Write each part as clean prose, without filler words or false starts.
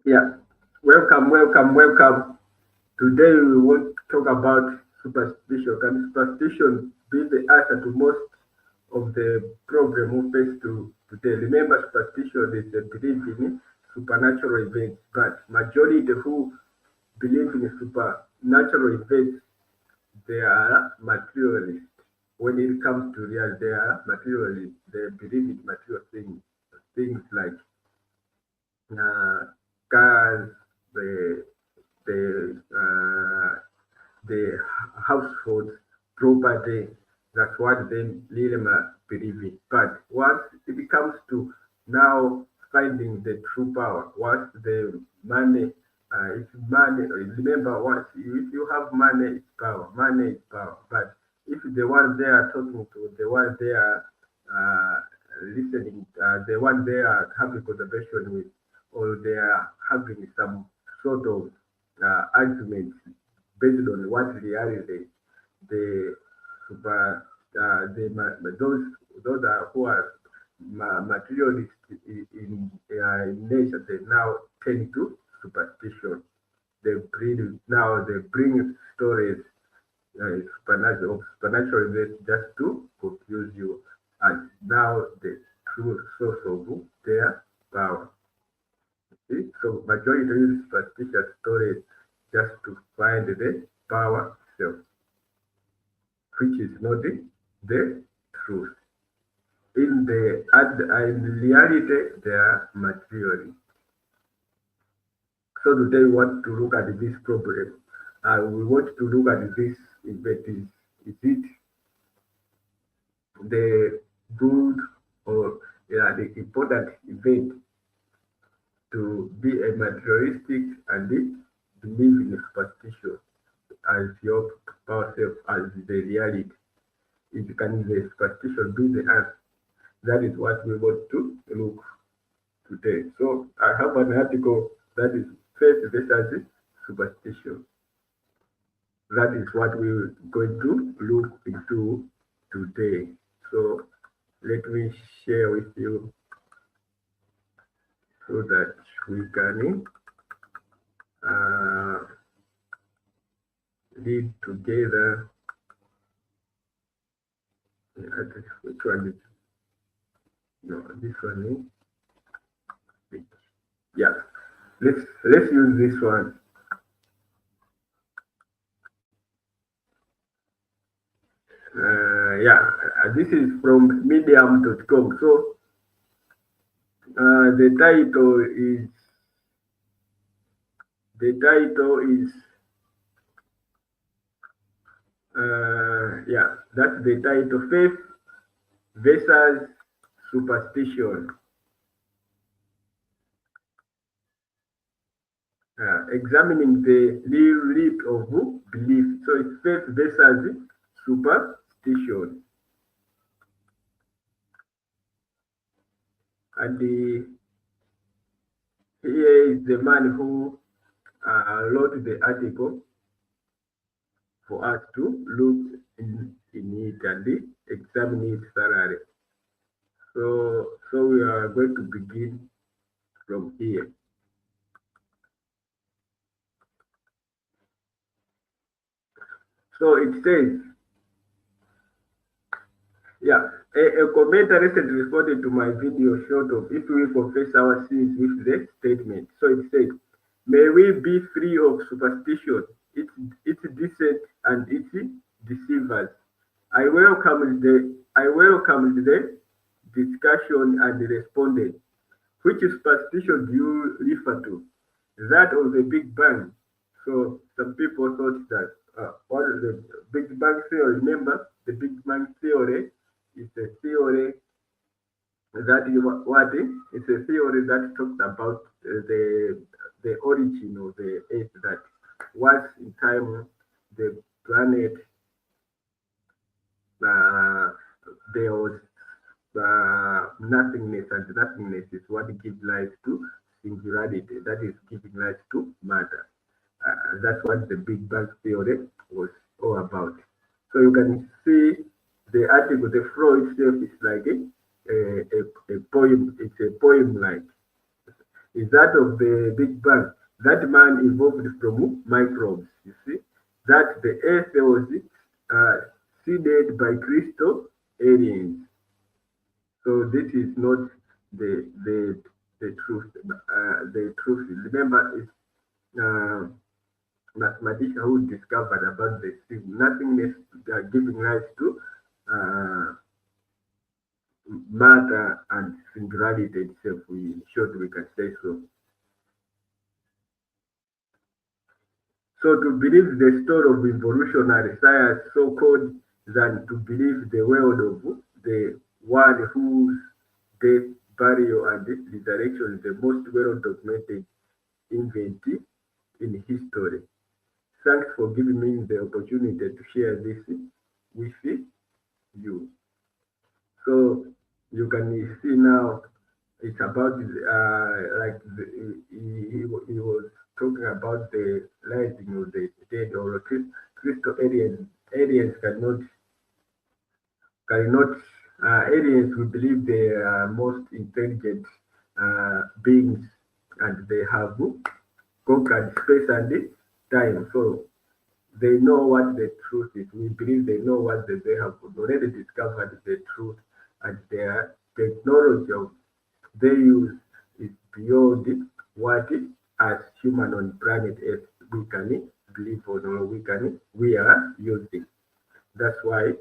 Yeah, welcome. Today we want to talk about superstition. Can superstition be the answer to most of the problem we face today? Remember, superstition is a belief in supernatural events, but majority who believe in supernatural events, they are materialists. When it comes to real, they are materialists. They believe in material things like uh, cars, the the the household property. That's what they really believe in. But once it comes to now finding the true power, once the money, it's money. Remember, once if you have money, it's power. Money is power. But if the one they are talking to, the one they are uh, listening, the one they are having conversation with, or they are having some sort of arguments based on what reality the super those are who are materialists in nature, they now tend to superstition. They bring stories supernatural events just to confuse you, and now the true source of their power. See? So majority use superstitious stories just to find the power itself, which is not the truth. In reality, they are material. So today we want to look at this problem. We want to look at this event. Is it the good or the important event to be a materialistic and believe in superstition as your power self as the reality? It can the superstition be the answer? That is what we want to look today. So I have an article that is faith versus superstition. That is what we're going to look into today. So let me share with you so that we can uh, read together. Which one is no? This one is yeah. Let's use this one. Yeah, this is from medium.com. So the title is yeah, that's the title: faith versus superstition, examining the real root of belief. So it's faith versus superstition. And here is the man who wrote the article for us to look in it and examine it thoroughly. So we are going to begin from here. So it says, yeah, a commenter recently responded to my video short of if we confess our sins with the statement. So it said, may we be free of superstition, it's deceit and it's deceivers. I welcomed the discussion and responded, which superstition do you refer to? That of the Big Bang. So some people thought that what is the Big Bang theory? Remember, the Big Bang theory is a theory that it's a theory that talks about the origin of the Earth. That once in time the planet uh, there was nothingness, and nothingness is what gives rise to singularity. That is giving rise to matter. That's what the Big Bang theory was all about. So you can see the article, the flow itself is like a poem. It's a poem like. is that of the Big Bang. That man evolved from microbes, you see. That the earth was seeded by crystal aliens. So this is not the truth. The truth. Remember, it's mathematician who discovered about the nothingness giving rise to uh, matter and singularity itself. In short, we can say so. So to believe the story of evolutionary science, so-called, than to believe the world of the one whose death, burial, and resurrection is the most well-documented event in history. Thanks for giving me the opportunity to share this with you. So you can see now it's about like he was talking about the rising of the dead or crystal aliens. Aliens cannot aliens we believe they are most intelligent beings and they have conquered space and time. So they know what the truth is. We believe they know what they have already discovered the truth and their technology of they use is beyond what as human on planet Earth we can believe on or we are using. That's why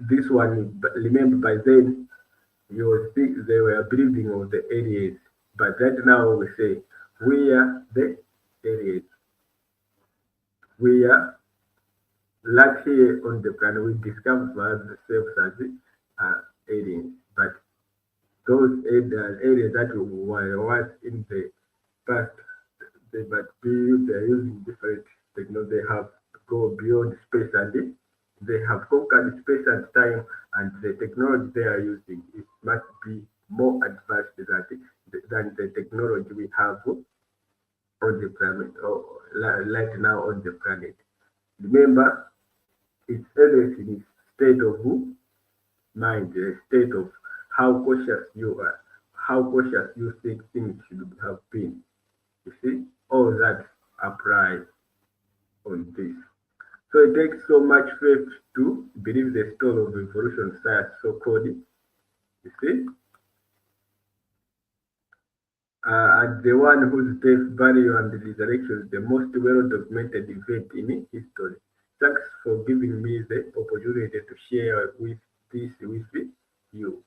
this one remember by then you think they were believing on the aliens, but right now we say we are the aliens. We are like here on the planet we discover ourselves as aliens, but those areas that were once in the past, they might be they're using different technology. They have go beyond space and they have conquered space and time, and the technology they are using it must be more advanced than the technology we have on the planet or right now on the planet. Remember, it's everything is state of mind, a state of how cautious you are, how cautious you think things should have been. You see, all that applies on this. So it takes so much faith to believe the story of evolution science, so called. You see, and the one whose death, burial, and resurrection is the most well documented event in history. Thanks for giving me the opportunity to share with this with you.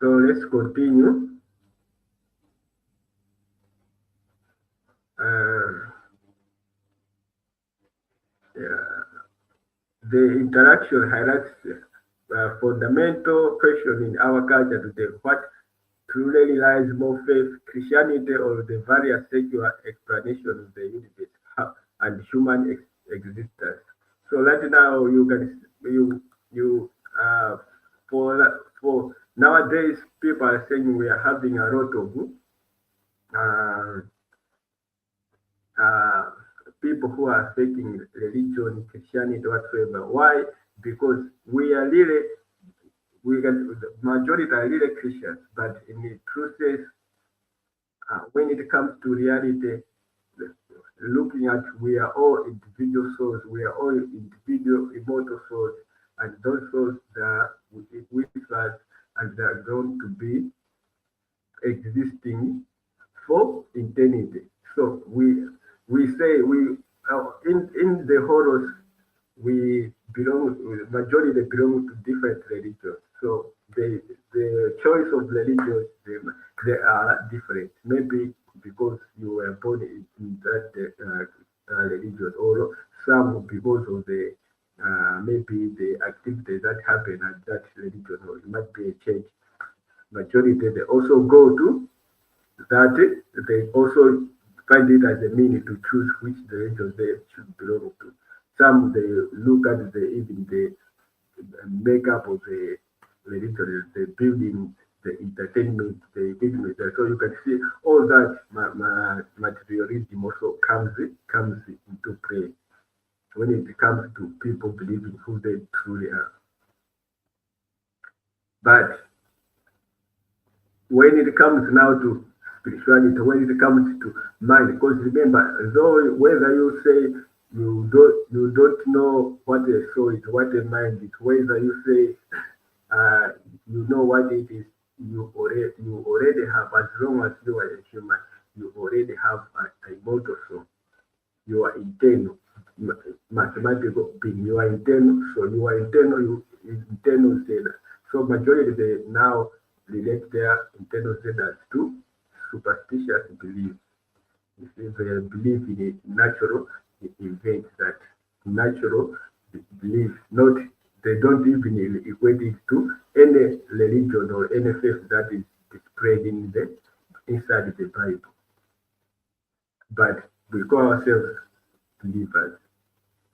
So let's continue. Uh, yeah. The interaction highlights fundamental question in our culture today. What truly relies more faith, Christianity, or the various secular explanations of the universe and human existence? So right now, you can you for nowadays people are saying we are having a lot of uh, uh, people who are faking religion, Christianity, whatsoever. Why? Because we are really, we can, the majority are really Christians, but in the truth is, when it comes to reality, looking at we are all individual souls, we are all individual immortal souls, and those souls that are with us and they are going to be existing for eternity. So we say we in the horrors we belong majority belong to different religions. So the choice of religions they are different. Maybe because you were born in that religion, or some because of the maybe the activities that happen at that religion, or it might be a change. Majority they also go to that they also find it as a meaning to choose which religion they should belong to. Some they look at the even the makeup of the religion, the building, the entertainment, the business. So you can see all that materialism also comes into play. when it comes to people believing who they truly are. But when it comes now to spirituality, when it comes to mind, because remember, though whether you say you don't know what a soul is, what a mind is, whether you say you know what it is, you already have, as long as you are a human, you already have a immortal soul. You are internal, mathematical being. You are internal, so you are internal. You internal zealous. So majority they now relate their internal zealous to superstitious beliefs. You see, they believe in a natural event, that natural belief. Not, they don't even equate it to any religion or any faith that is displayed in the inside the Bible. But we call ourselves believers.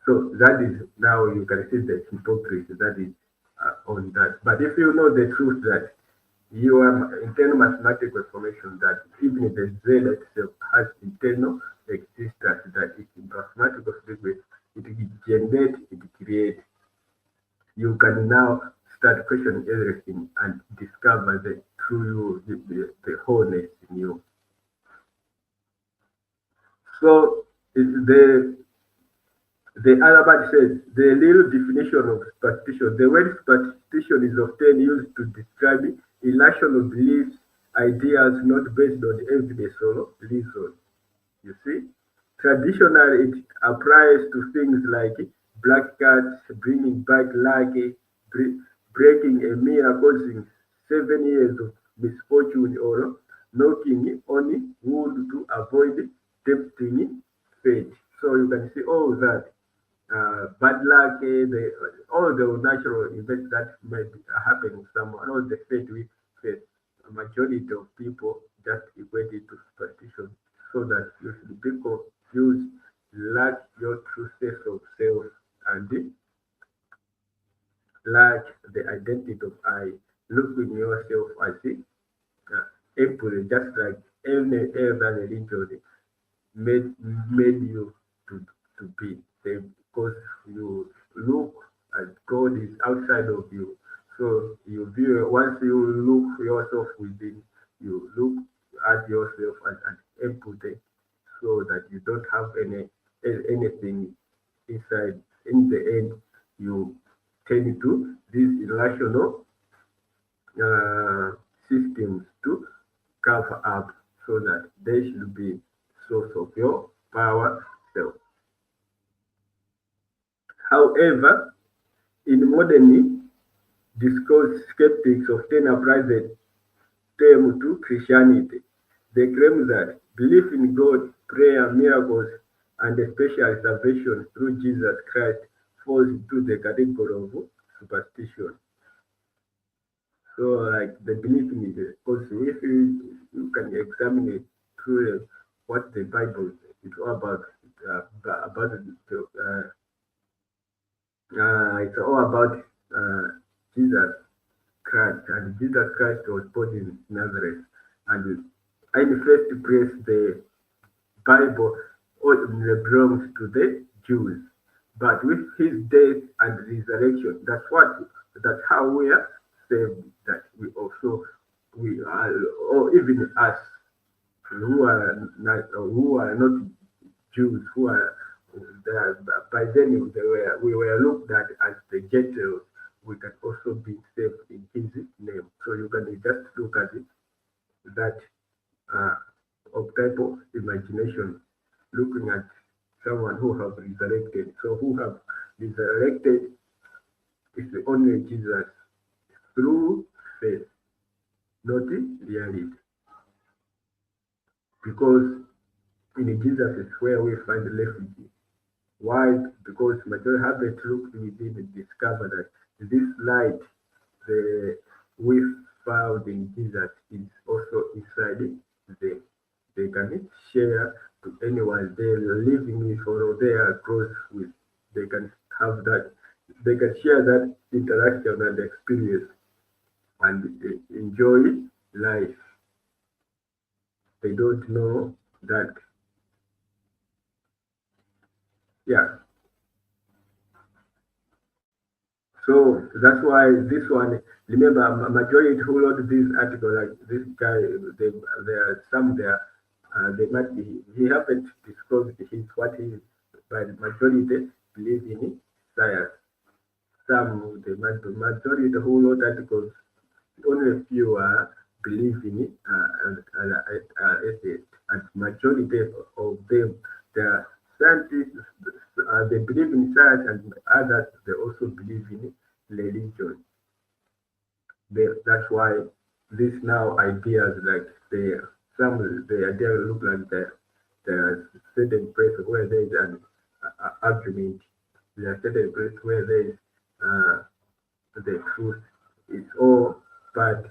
So that is, now you can see the hypocrisy that is on that. But if you know the truth that your internal mathematical information, that even the Z itself has internal existence, that is in mathematical frequency, it generates, it creates, you can now start questioning everything and discover the true you, the wholeness in you. So the other part says the little definition of superstition. The word superstition is often used to describe irrational beliefs, ideas not based on evidence or reason. You see, traditionally it applies to things like black cats bringing back luck, breaking a mirror causing 7 years of misfortune, or knocking on wood to avoid tempting fate. So you can see all that bad luck, all the natural events that might be happening someone, all the fate we face. A majority of people just equate it to superstition, so that you should be confused, lack your true sense of self, and lack the identity of I. Look in yourself as April, just like any other religion made made you to be. Because you look at God is outside of you. So you view, once you look yourself within, you look at yourself as an empty, so that you don't have anything inside. In the end, you tend to these irrational uh, systems to cover up, so that they should be source of your power self. However, in modern discourse, skeptics often apply the term to Christianity. They claim that belief in God, prayer, miracles, and especially salvation through Jesus Christ falls into the category of superstition. So, like the belief in it, because if you can examine it through what the Bible is all about it's all about Jesus Christ, and Jesus Christ was born in Nazareth. And in the first place, the Bible only belongs to the Jews. But with his death and resurrection, that's how we are saved. That we also, we are, or even us who are not Jews, who are there, by then we were looked at as the Gentiles. We can also be saved in His name. So you can just look at it, that uh, of type of imagination, looking at someone who have resurrected. So who have resurrected is the only Jesus through faith, not reality. Because in Jesus is where we find refuge. Why? Because majority have the truth within and discover that this light the we found in Jesus is also inside them. They can share to anyone they're living with or they are close with. They can have that. They can share that interaction and experience and enjoy life. They don't know that. Yeah. So that's why this one, remember, majority who wrote this article, like this guy, there are some there, they might be, he haven't disclosed his, what he is, but majority believe in science. Some, the majority who wrote articles, only a few believe in it, atheist, and majority of them, the scientists, they believe in science, and others they also believe in religion. That's why these now ideas like some the idea look like there are certain places where there is an argument. There are certain places where there is uh, the truth. It's all part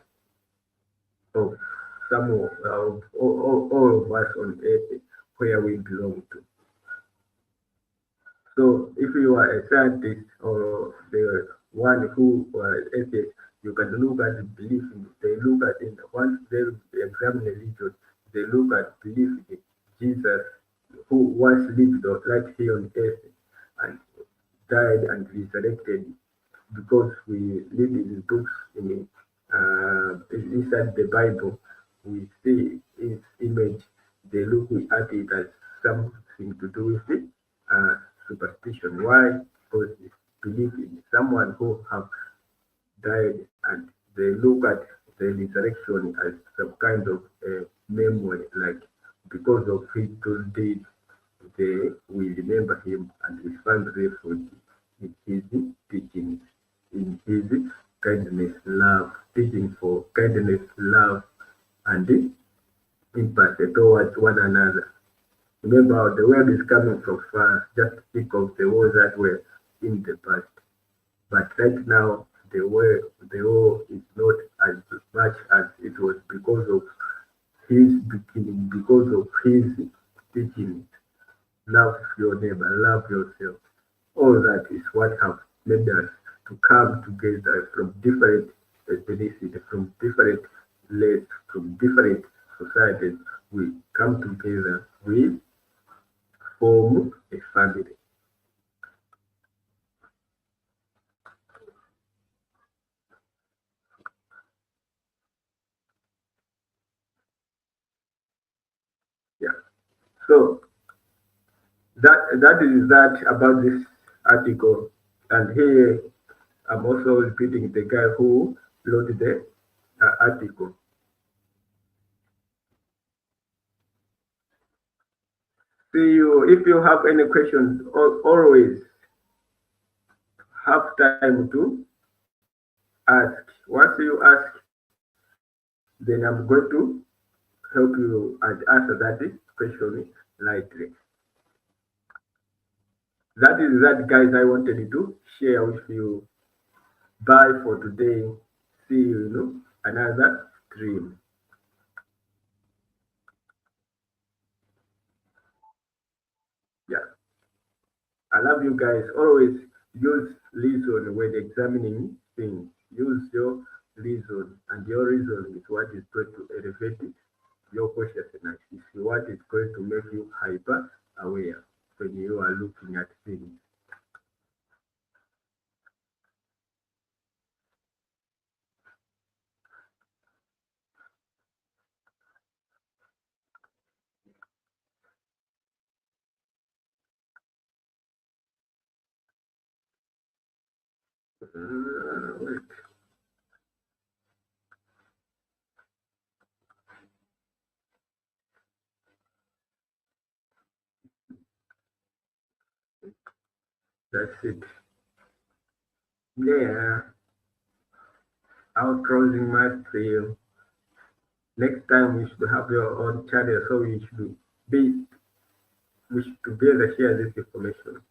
of all of us on earth where we belong to. So if you are a scientist or the one who was atheist, you can look at the belief in, they look at it, once they examine religion, they look at belief in Jesus who once lived right here on earth and died and resurrected because we read in books inside the Bible, we see his image. They look at it as something to do with it, superstition. Why? Because it's belief in someone who have died, and they look at the resurrection as some kind of memory, like because of his good deeds, they will remember him and we find refuge in his teachings, in his kindness, love, teaching for kindness, love, and empathy towards one another. Remember, the world is coming from far. Just think of the wars that were in the past. But right now, the war is not as much as it was because of his beginning, because of his teaching. Love your neighbor, love yourself. All that is what have made us to come together from different ethnicities, from different races, from different societies. We come together, we form a family. Yeah. So that is that about this article. And here I'm also repeating the guy who wrote the article. See you. If you have any questions, always have time to ask. Once you ask, then I'm going to help you and answer that question lightly. That is that, guys. I wanted to share with you. Bye for today. See you, another stream. Yeah. I love you guys. Always use reason when examining things. Use your reason, and your reason is what is going to elevate your consciousness. It's what is going to make you hyper aware when you are looking at things. Wait, that's it. Yeah, outcrossing my stream. Next time we should have your own channel, so we should be we should together share this information.